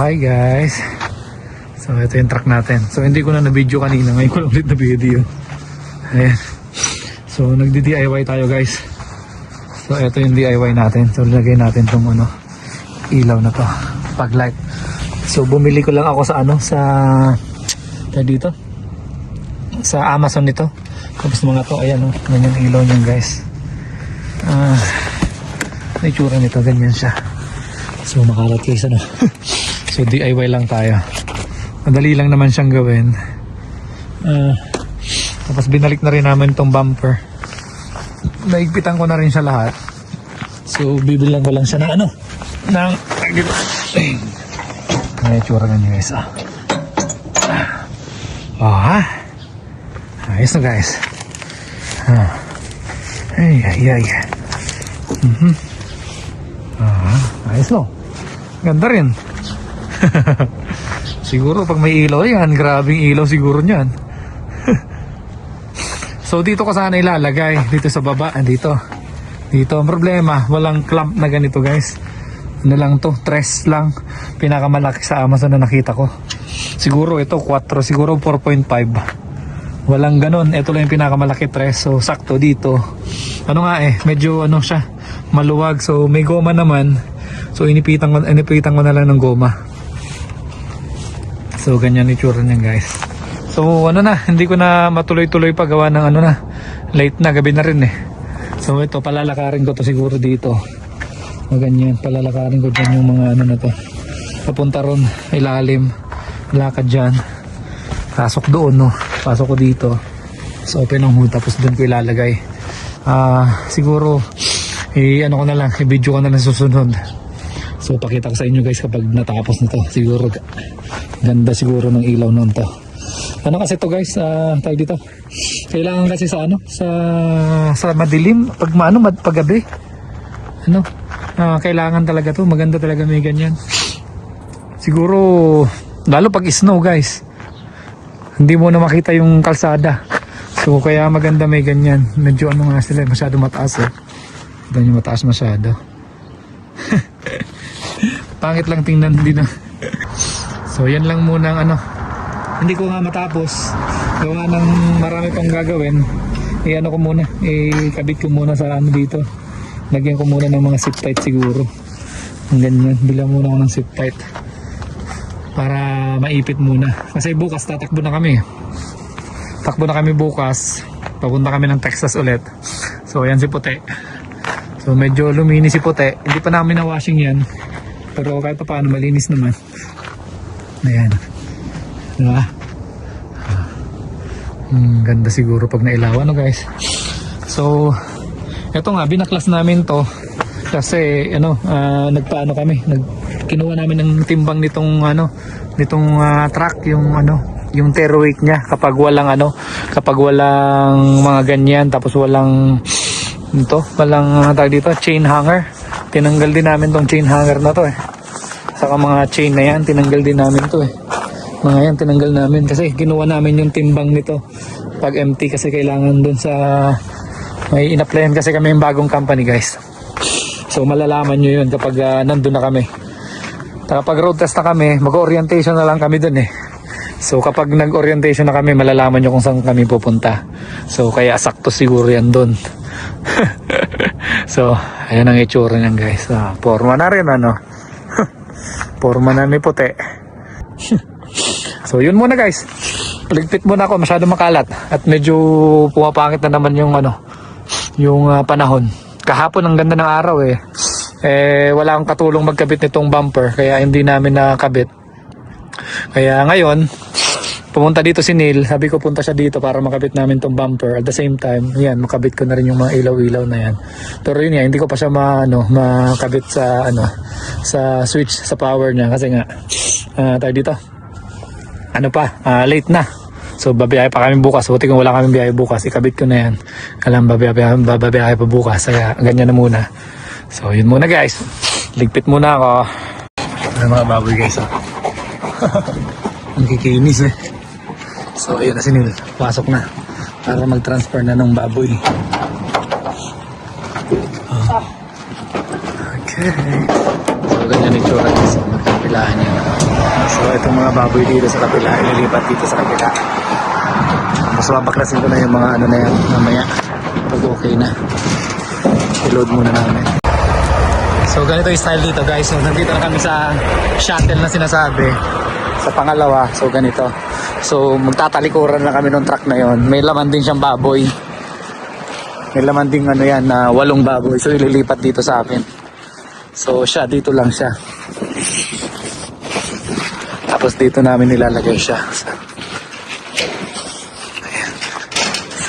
Hi guys. So ito yung truck natin. So hindi ko na na-video kanina, ngayon ko lang ulit na video. Ayan. So nagdi-DIY tayo guys. So ito yung DIY natin. So lagay natin tong ilaw na to, pag light. So bumili ko lang ako sa dito sa Amazon nito. Tapos mga to, ayan ganyan ilaw niyan guys. May tsura nito, ganyan siya. So makalat guys So DIY lang tayo. Madali lang naman siyang gawin. Tapos binalik na rin namin tong bumper. Naigpitan ko na rin siya lahat. So bibilang ko lang siya ng dito. May tsura ganyan guys. Ayos na guys. Ay. Ayos no. Ganda rin. Siguro pag may ilaw yan, grabing ilaw siguro niyan. So dito ko sana ilalagay, dito sa baba, dito. Ang problema, walang clamp na ganito guys. Ano lang to, tres lang. Pinakamalaki sa Amazon na nakita ko. Siguro ito 4, siguro 4.5. Walang ganon, ito lang yung pinakamalaki tres. So sakto dito. Medyo siya, maluwag. So may goma naman. So inipitan ko na lang ng goma. So ganyan itsura niyan guys. So hindi ko na matuloy-tuloy pa gawa ng late na, gabi na rin eh. So ito, palalakarin ko to siguro dito. Ganyan, palalakarin ko dyan yung mga na to. Papunta ron, ilalim. Lakad dyan. Pasok doon Pasok ko dito. So open ang hood, tapos doon ko ilalagay. Siguro, ko na lang, i-video ko na lang susunod. So pakita ko sa inyo guys kapag natapos na to. Siguro, ganda siguro ng ilaw nun to. Kasi to guys, tayo dito. Kailangan kasi sa madilim, paggabi. Kailangan talaga to, maganda talaga may ganyan. Siguro, lalo pag snow guys, hindi mo na makita yung kalsada. So kaya maganda may ganyan. Medyo sila, masyado mataas Ganyan mataas masyado. Pangit lang tingnan, hindi na. So yan lang muna hindi ko nga matapos. Gawa ng marami pang gagawin. Ikabit ko muna sa dito. Lagyan ko muna ng mga zip tight siguro. Ganyan, bilang muna ako ng zip tight. Para maipit muna. Kasi bukas tatakbo na kami. Takbo na kami bukas. Papunta kami ng Texas ulit. So ayan si Puti. So medyo luminis si Puti. Hindi pa namin na-washing yan. Pero kahit pa paano malinis naman. Ayan. Diba? Ganda siguro pag nailawan guys. So eto nga, binaklas namin to. Kasi nagpaano kami. Kinuha namin ng timbang nitong truck, yung tare weight niya kapag walang mga ganyan, tapos walang tawag dito, chain hanger. Tinanggal din namin tong chain hanger na to saka mga chain na yan, tinanggal din namin to mga yan, tinanggal namin kasi kinuha namin yung timbang nito pag empty, kasi kailangan dun sa may in-applyan kasi kami yung bagong company guys. So malalaman nyo yun kapag nandun na kami. Kapag road test na kami, mag-orientation na lang kami dun So kapag nag-orientation na kami, malalaman nyo kung saan kami pupunta. So kaya sakto siguro yan dun. So ayan ang itsura niyan guys. Forma na rin Forma na ni Puti. So yun muna guys. Ligpit muna ako, masyado makalat. At medyo pumapangit na naman yung panahon. Kahapon ang ganda ng araw wala akong katulong magkabit nitong bumper, kaya hindi namin nakakabit. Kaya ngayon pumunta dito si Neil, sabi ko punta siya dito para makabit namin tong bumper. At the same time, yan, makabit ko na rin yung mga ilaw-ilaw na yan. Pero yun hindi ko pa siya makabit sa switch, sa power niya, kasi nga tayo dito late na. So babiyahe pa kami bukas. Buti kung wala kami biyahe bukas, ikabit ko na yan. Alam, babiyahe pa bukas. Kaya ganyan na muna. So yun muna guys. Ligpit muna ako. Mga baboy guys Ang kikinis So ayun na si Neil. Pasok na para mag-transfer na ng baboy. Okay. So ganyan yung tsura guys. kabilaan yun. So itong mga baboy dito sa kabila, ililipat dito sa kabila. Tapos babaklasin ko na yung mga ano na yan mamaya pag okay na. I-load muna namin. So ganito yung style dito guys. So nandito na kami sa shuttle na sinasabi. Sa pangalawa. So ganito. So magtatalikuran lang kami ng truck na yon. May laman din siyang baboy. May laman din ano yan na 8 baboy. So ililipat dito sa akin. So siya dito lang siya. Tapos dito namin nilalagay siya.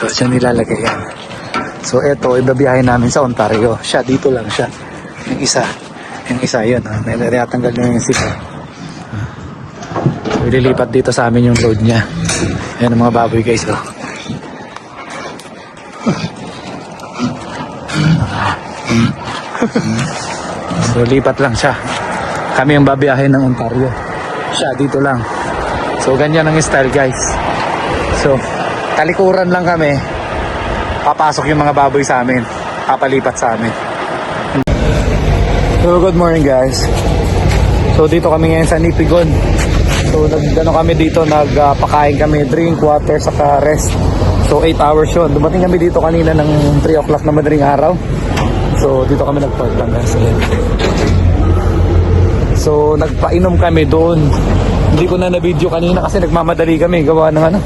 So siya nilalagay yan. So eto ibabiyahin namin sa Ontario. Siya dito lang siya. Yung isa yun. Natanggal nyo yung sisa. So ililipat dito sa amin yung load niya. Ayan ang mga baboy guys. Oh. So lipat lang siya. Kami ang babiyahin ng Ontario. Siya dito lang. So ganyan ang style guys. So talikuran lang kami. Papasok yung mga baboy sa amin. Papalipat sa amin. So good morning guys. So dito kami ngayon sa Nipigon. So nagano kami dito, nagpakain kami, drink, water, saka rest. So 8 hours yun. Dumating kami dito kanina ng 3 o'clock na madaling araw. So dito kami nagpark lang guys. So nagpainom kami doon. Hindi ko na na-video kanina kasi nagmamadali kami gawa ng ano.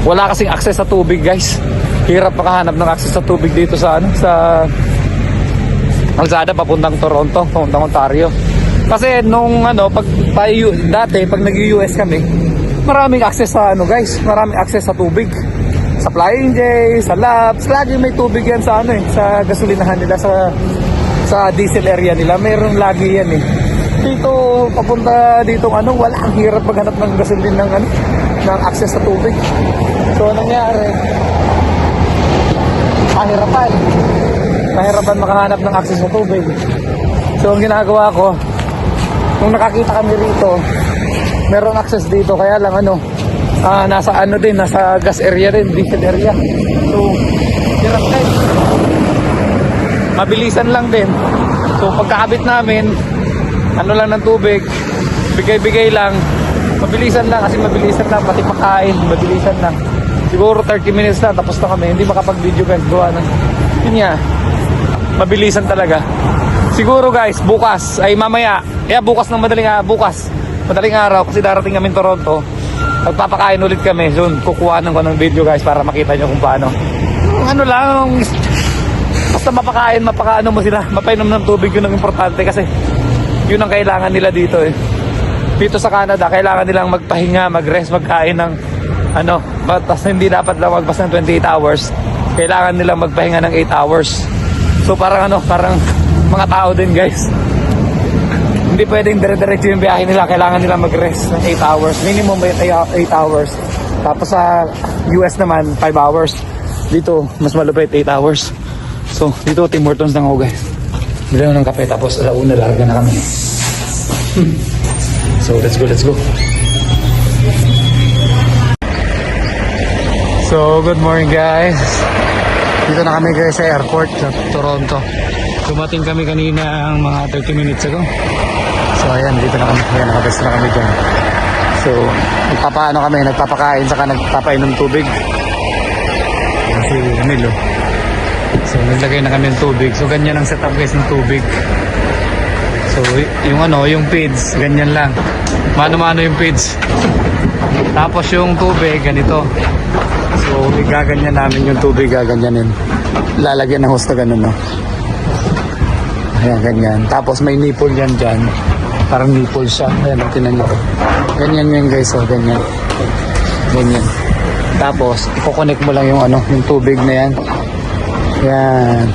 Wala kasing access sa tubig guys. Hirap makahanap ng access sa tubig dito sa ano, sa Alzada papuntang Toronto, papuntang Ontario. Kasi nung ano, dati pag nag-US kami, maraming access sa ano guys, maraming access sa tubig. Sa Flying J, sa Labs, lagi may tubig yan sa ano sa gasolinahan nila, sa diesel area nila, mayroong lagi yan eh. Dito papunta dito ano, wala, ang hirap maghanap ng gasolina ng access sa tubig. So anong nangyari? Mahirapan makahanap ng access sa tubig. So ang ginagawa ko, nung nakakita kami rito, merong access dito, kaya lang nasa nasa gas area din, diesel area. So hirap guys. Mabilisan lang din. So pagkakabit namin, lang ng tubig, bigay-bigay lang. Mabilisan lang kasi mabilisan lang, pati pakain, mabilisan lang. Siguro 30 minutes na, tapos na kami. Hindi makapag-video guys, gawa ng yun nga, mabilisan talaga. Siguro guys, bukas, ay mamaya, bukas madaling araw, kasi darating kami Toronto. Magpapakain ulit kami, soon kukuhanan ko ng video guys para makita nyo kung paano. Basta mapakaano mo sila, mapainom ng tubig, yun ang importante kasi yun ang kailangan nila dito eh. Dito sa Canada, kailangan nilang magpahinga, mag-rest, magkain ng batas hindi dapat lang magpas ng 28 hours. Kailangan nilang magpahinga ng 8 hours. So parang mga tao din guys. Hindi pwedeng dire-diretso yung biyahe nila, kailangan nilang mag-rest ng 8 hours. Minimum 8 hours. Tapos sa US naman 5 hours. Dito mas malupit 8 hours. So dito Tim Hortons lang ako guys. Bili ng kape tapos alauna larga na kami. So let's go. So good morning guys. Dito na kami guys sa airport sa Toronto. Dumating kami kanina ang mga 30 minutes ago. So ayan, dito na kami. Ayan, nakabas na kami dyan. So nagpapakain saka nagpapainom tubig. Si Milo. So naglagay na kami ng tubig. So ganyan ang setup guys ng tubig. So yung feeds, ganyan lang. Mano-mano yung feeds. Tapos yung tubig, ganito. So gaganyan namin yung tubig, gaganyanin. Lalagyan ng hose na ganun, no? Ayan, ganyan. Tapos may nipple yan dyan. Parang nipple siya. Ayan, tinan nyo. Ganyan yan guys, so ganyan. Ganyan. Tapos, i-connect mo lang yung yung tubig na yan. Yan.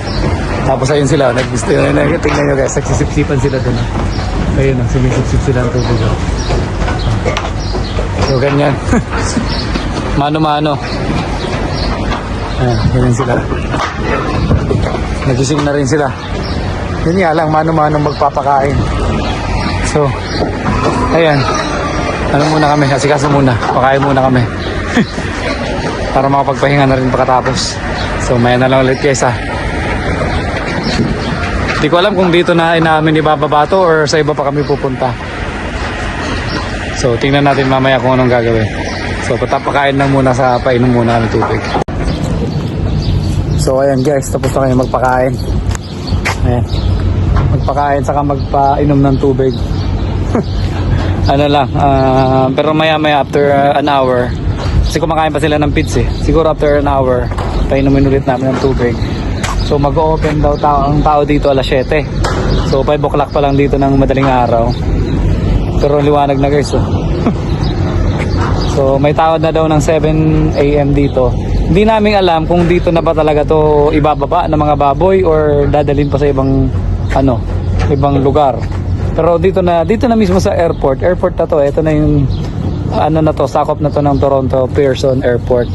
Tapos ayun sila, tingnan nyo guys, nagsisipsipan sila dun. Ayun, sumisipsip sila ng tubig. So ganyan. Mano-mano. Ayan, ganyan sila. Nagising na rin sila. Yun nga lang, mano-mano magpapakain. So, ayan. Muna kami, asikaso muna. Pakain muna kami. Para makapagpahinga na rin pagkatapos. So, maya na lang ulit guys ha. Di ko alam kung dito na namin ibababa to or sa iba pa kami pupunta. So tingnan natin mamaya kung anong gagawin. So patapakain lang muna sa painom muna ng tubig. So ayan guys, tapos na kayo magpakain. Ayan. Magpakain saka magpainom ng tubig. Ano lang, pero maya after an hour, kasi kumakain pa sila ng pits eh. Siguro after an hour, painumin ulit namin ng tubig. So mag-open daw ang tao dito alas 7. So 5 o'clock pa lang dito ng madaling araw. Pero liwanag na guys oh. So may tawad na daw ng 7 AM dito. Hindi namin alam kung dito na ba talaga to ibababa ng mga baboy or dadalhin pa sa ibang ibang lugar. Pero dito na mismo sa airport na to. Ito na yung sakop na to ng Toronto Pearson Airport.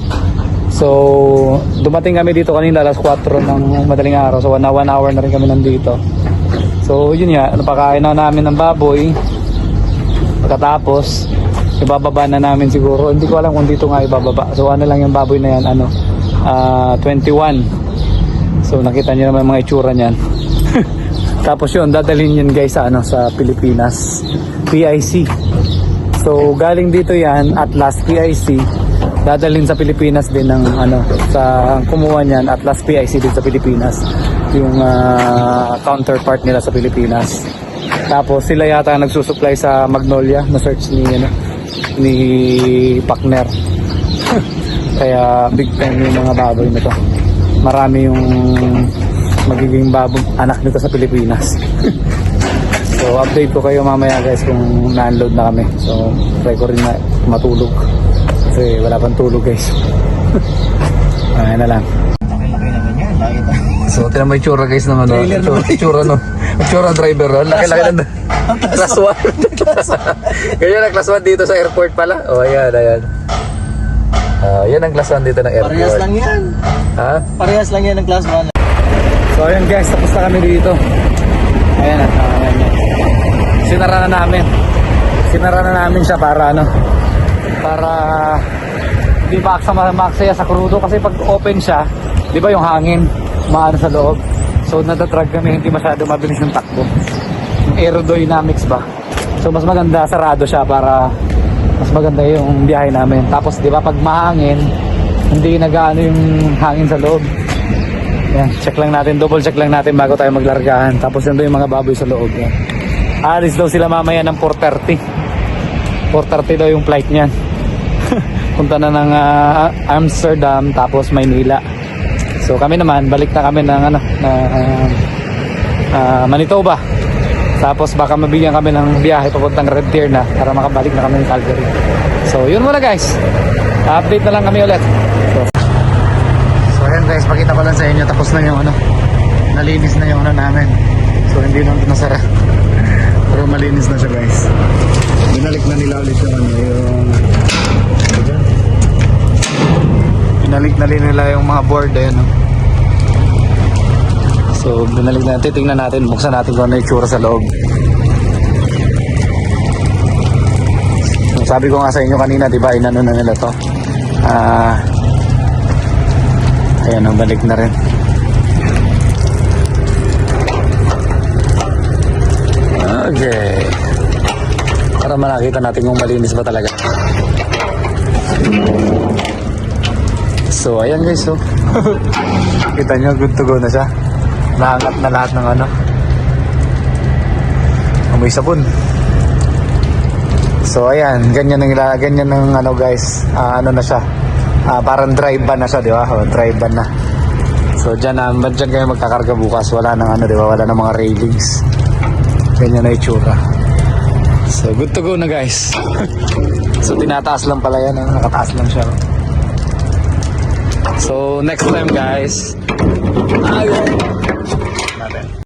So dumating kami dito kanina alas 4 ng madaling araw. So 1 hour na rin kami nandito. So yun nga, napakain na namin ng baboy. Pagkatapos ibababa na namin siguro. Hindi ko alam kung dito nga ibababa. So ano lang yung baboy na yan, 21. So nakita niyo naman mga itsura niyan. Tapos yun, dadalhin yun guys sa Pilipinas. PIC. So galing dito yan at last PIC. Dadalhin sa Pilipinas din ng sa kumuha niyan at last PIC din sa Pilipinas. Yung counterpart nila sa Pilipinas. Tapos sila yata nagsusupply sa Magnolia na search ni partner. Kaya big time yung mga baboy nito. Marami yung magiging anak nito sa Pilipinas. So update ko kayo mamaya guys kung na-unload na kami. So try ko rin na matulog kasi wala pang tulog guys. Ayan na lang. So tinan mo yung tsura guys naman. Tsura driver no. Laki-laki na class 1. Ganyan ang class 1 dito sa airport pala. Oh ayan. Yan ang class 1 dito ng airport. Parehas lang yan. Ha? Parehas lang yan ng class 1. So ayan guys, tapos na kami dito. Ayan. Sinara na namin siya para di ba maksaya sa crudo kasi pag open siya, di ba yung hangin maano sa loob. So nadadrag kami, hindi masyado mabilis ng takbo. Yung aerodynamics ba. So mas maganda sarado siya para mas maganda yung biyahe namin. Tapos di ba pag mahangin, hindi nagaano yung hangin sa loob. Yan, double check lang natin bago tayo maglargahan. Tapos nandun yung mga baboy sa loob. Yan. Alis daw sila mamaya ng 4:30. 4:30 daw yung flight niyan. Punta na ng Amsterdam tapos Maynila. So kami naman, balik na kami ng Manitoba. Tapos baka mabigyan kami ng biyahe papuntang Red Deer na para makabalik na kami ng Calgary. So yun muna guys. Update na lang kami ulit. So ayan guys, pakita ko lang sa inyo, tapos na yung nalinis na yung namin. So hindi na ito nasara. Pero malinis na siya guys. Binalik na nila ulit nila yung mga board ayan. So binalik na, titingnan natin, buksan natin kung ano yung itsura sa loob. So, sabi ko nga sa inyo kanina, diba, inano na nila to. Ayan, balik na rin. Okay. Para makita natin kung malinis ba talaga. So ayan guys, so kita nyo, good to go na siya. Nahangat na lahat ng amoy sabon. So ayan, ganyan ng guys, na siya. Parang dry ban na siya, di ba? Dry ban na. So dyan kayo magkakarga bukas. Wala nang di ba? Wala nang mga railings. Ganyan na itsura. So good to go na guys. So tinataas lang pala yan, nakataas lang siya. So next time guys, ayun natin.